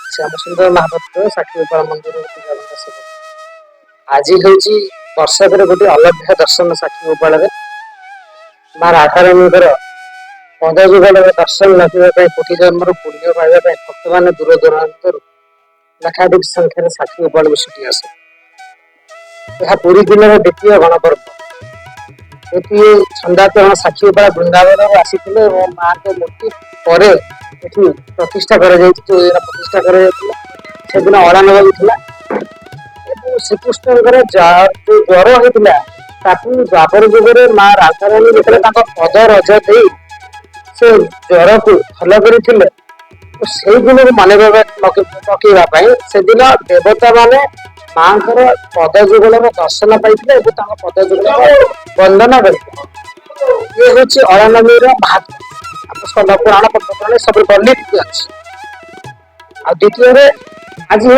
श्यामसुंदर महापात्र साक्षी गोपाल मंदिर आज हूँ वर्षक गोटे अलभ्य दर्शन साक्षी गोपाल माँ राधाराणी पद जुगल दर्शन लगे कोटि जन्म पुण्य पाइबा भक्त मान दूर दूरांत लक्षाधिक संख्यार साक्षी गोपाल छुट्टी आसे यह पूरी दिन में द्वितीय गणपर्व गोटे छंदाचरण साक्षी गोपाल वृंदावन आसी माँ के मूर्ति पर प्रतिष्ठा प्रतिष्ठा कर अड़ा नवा श्रीकृष्ण जो ज्वर होता द्वापर जुगे माँ राधाराणी जो पद रज दे से ज्वर को भल कर से दिन को मन पकड़ा से दिन देवता माने माँ पद जुगल दर्शन पाई पद जुगल वंदना कर ये हूँ अड़नवी महात्मा पुराण पद्म सब वर्णित अच्छी आ द्वितीय आज हूँ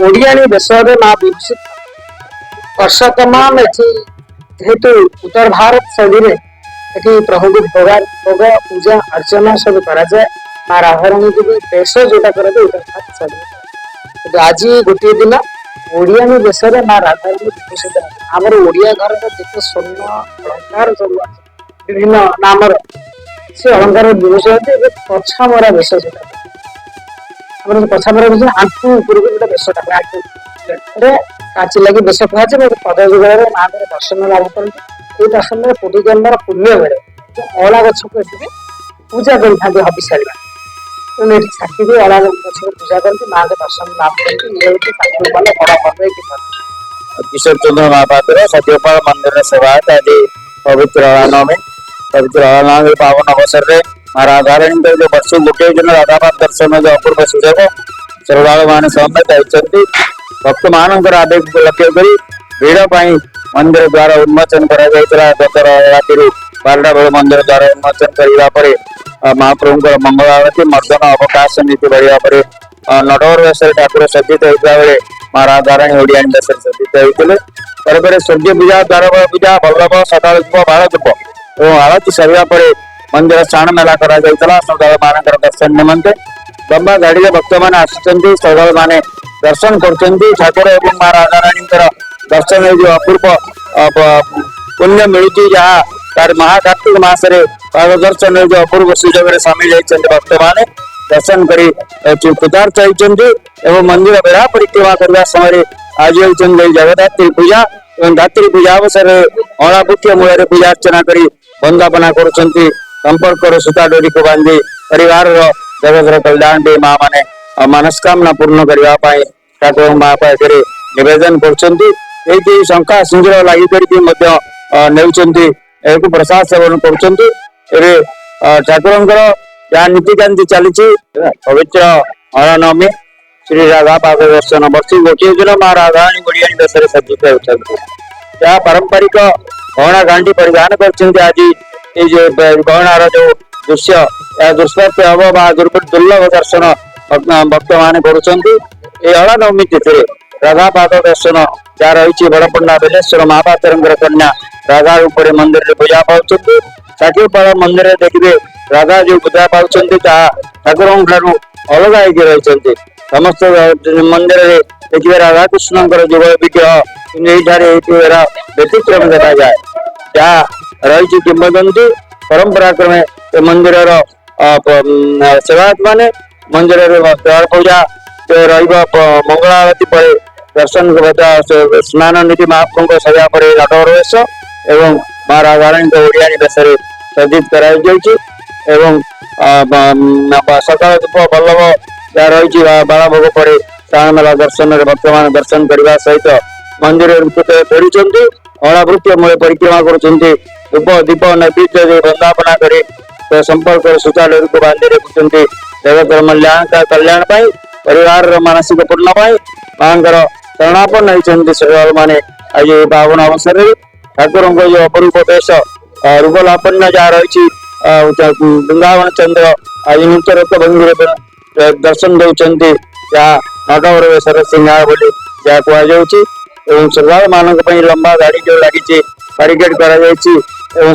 ओडियाणी देश माँ विभूषित वर्ष तमाम जेहेतु उत्तर भारत शैली में प्रभु को भोग पूजा अर्चना सब कराए माँ राधाराणी की बेश जोटा कर उत्तर भारत शैली आज गोटे दिन ओडियाणी देश में माँ राधाराणी विभूषित आमर ओडिया घर जिते स्वर्ण अलंकार सब विभिन्न नाम से अलंकार विभूषण पछामरा बेश जोटा पछामरा बेश आंखु उपरको गोटे बेशटा आंखु काची लगी बेश कहुचे पद जुगल माँ दर्शन लाभ करते दर्शन में कोटि जन्म पुण्य मिले अला गछ को पूजा कर हबिशाली साक्षी भी अला गछ को पूजा करके माँ के दर्शन लाभ करके साक्षी बड़ा पर्व किशोर चंद्र महापात्र सत्यपाल मंदिर सेवा आज पवित्र अलानवमी पवित्र अलानवमी पावन अवसर में माँ राधाराणी जो वर्ष गोटे दिन राधापात दर्शन जो अपूर्व सुजोग श्रद्धालु मान समेत होती भक्त मान आवेग को लक्ष्य कर भीड़ पाई मंदिर द्वार उन्मोचन कर गत राति 12टा बेल मंदिर द्वार उन्मोचन करने महाप्रभु मंगल आरती मर्दन अवकाश नीति बढ़िया नटवर वेश ठाकुर सज्जित होता बेले माँ राधाराणी ओडियाणी वेश सज्जित होते सूर्य पूजा द्वार पूजा बल्लभ सकाल धूप बाल धूप और आरती सरिया मंदिर स्नान मेला कर श्रद्धालु मान दर्शन निमंते लंबा गाड़ी में भक्त मैंने आसुच्च श्रद्धालु मैंने दर्शन कर ठाकुर और माँ राधाराणी दर्शन जो अपूर्व पुण्य मिलती जहाँ तार महाकार्तिक मासरे पाद दर्शन जो अपूर्व सुजोग सामिल होती भक्त मैंने दर्शन कर कृतार्थ होती मंदिर बेढ़ा परिक्रमा करने समय आज होती जगदात्री पूजा और धात्री पूजा अवसर अणापुट्य मूल पूजा अर्चना कर वंदापना कर संपर्क सूता डोरी को बांधी परिवार जगत कल्याण माँ मैंने मनस्कामना पूर्ण करने ठाकुर माँ पाखे निवेदन कर शंका सिंदूर लगे प्रसाद सेवन कर ठाकुर जहाँ नीतिकांति चली पवित्र अलानवमी श्री राधा पाद दर्शन वर्ष गोटे दिन माँ राधाराणी ओडियाणी वेश सज्जित होती जहाँ पारंपरिक गहना गांडी परिधान कर आज ये गहनार जो दृश्य दुष्प्राप्य हम दुर्लभ दर्शन भक्त मान करनवमी तिथि राधा पाद दर्शन जहाँ रही बड़पंडा बेलेश्वर महापात्र कन्या राधा रूप मंदिर में पूजा पाँच साक्षीपाल मंदिर देखिए राधा जो पूजा पाँच ठाकुर अलग रही समस्त मंदिर में देखिए राधाकृष्ण युग विग्रह व्यतिक्रम देखा जाए जहाँ रही किंवदंती परंपरा क्रमे मंदिर सेवायत माने मंदिर द्वार पूजा मंगल आरती पर दर्शन स्नान नीति महाप्रभु सजा पर नटवर वेश एवं माँ राधाराणी ओडियाणी वेश सज्जित कर सकाल धूप बल्लभ जहाँ रही बाल भोग पर श्रावण मेला दर्शन भक्त मान दर्शन करने सहित मंदिर फेरुंट अणावृत्य मूल परिक्रमा कर धूप दीप नैवेद्य वंदापना कर संपर्क सूता डोरी को बांधी रखुंट जगत कल्याण परिवार मानसिक पूर्ण माँ शरणापन्न होती श्रद्धालु मैंने आज पावन अवसर में ठाकुर जो अपूर्व वेश रूपलापन्य जहाँ रही वृंदावन चंद्र आज नृत्य रूप भंगी दर्शन दौरान जहाँ नटवर वेश सिंहार बोली जहाँ कहुँ श्रद्धालु मान लंबा गाड़ी जो लगी बारिकेड कर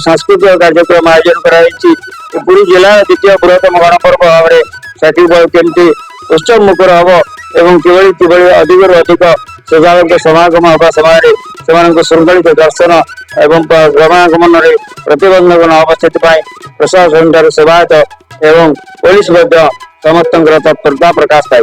सांस्कृतिक कार्यक्रम आयोजन कर पुरी जिला द्वितीय बृहत्तम गणपर्व भाव में साक्षी केमती उत्सव मुखर हम एवं किभଳି अधिकରୁ ଅଧିକ श्रद्धालु समागम हवा समय श्रृंखलित दर्शन एवं गमनागमन प्रतिबंधक न हो प्रशासन सेवायत एवं पुलिस समस्त तत्परता प्रकाश पाई।